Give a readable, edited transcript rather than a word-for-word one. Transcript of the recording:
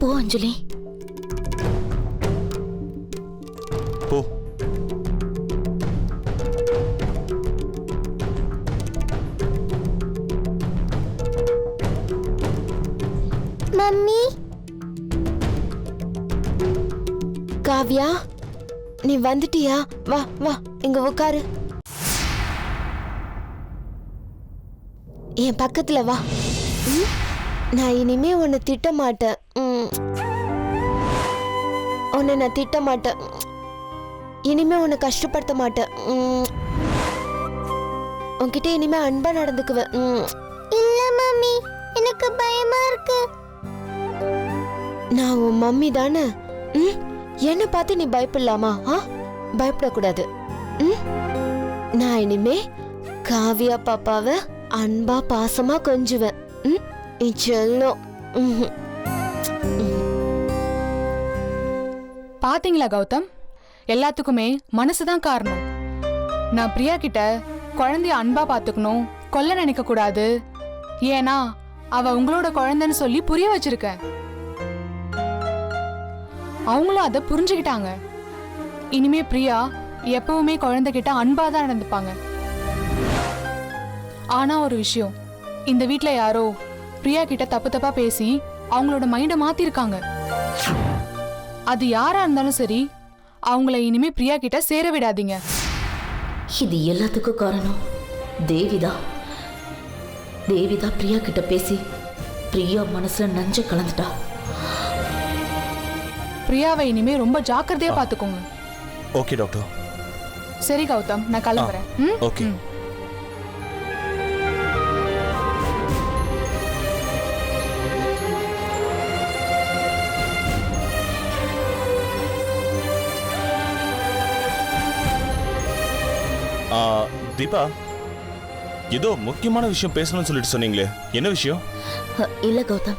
போ அஞ்சலி. போ. மம்மி. காவ்யா, நீ வந்துட்டியா? வா வா, இங்க உட்காரு. என் பக்கத்துல வா. நான் இனிமே உன்னை திட்ட மாட்டேன். உன்னை நான் திட்ட மாட்டேன். இனிமே உன்னை கஷ்டப்படுத்த மாட்டேன். உன்கிட்ட இனிமே அன்பா நடந்துக்குவேன். இல்ல மம்மி, எனக்கு பயமா இருக்கு. நான் உன் மம்மி தானே. என்ன பார்த்து நீ பயப்படலாமா? பயப்படக்கூடாது. நான் இனிமே காவியா பாப்பாவை அன்பா பாசமா கொஞ்சுவேன். செல்லம். பாத்தீங்களா கௌதம், எல்லாத்துக்குமே மனசுதான் காரணம். நான் பிரியா கிட்ட குழந்தைய அன்பா பாத்துக்கணும், கொல்ல நினைக்க கூடாது, ஏன்னா அவ உங்களோட குழந்தைன்னு சொல்லி புரிய வச்சிருக்கேன். அவங்களும் அதை புரிஞ்சுக்கிட்டாங்க. இனிமே பிரியா எப்பவுமே குழந்தைகிட்ட அன்பாதான் நடந்துப்பாங்க. ஆனா ஒரு விஷயம், இந்த வீட்ல யாரோ பிரியா கிட்ட தப்பு தப்பா பேசி அவங்களோட மைண்ட மாத்திருக்காங்க. அது யாரா இருந்தாலும் சரி, அவங்கள இனிமே பிரியா கிட்ட சேர விடாதீங்க. இது எல்லாத்துக்கும் காரணம் தேவிதா. தேவிதா பிரியா கிட்ட பேசி பிரியா மனசுல நஞ்ச கலந்துட்டா. பிரியாவை இனிமே ரொம்ப ஜாக்கிரதையா பாத்துக்கோங்க. Okay doctor. சரி கௌதம், நான் கிளம்புறேன். ஓகே. தீபா, ஏதோ முக்கியமான விஷயம் பேசணும்னு சொல்லிட்டு சொன்னீங்களே, என்ன விஷயம்? இல்ல கௌதம்,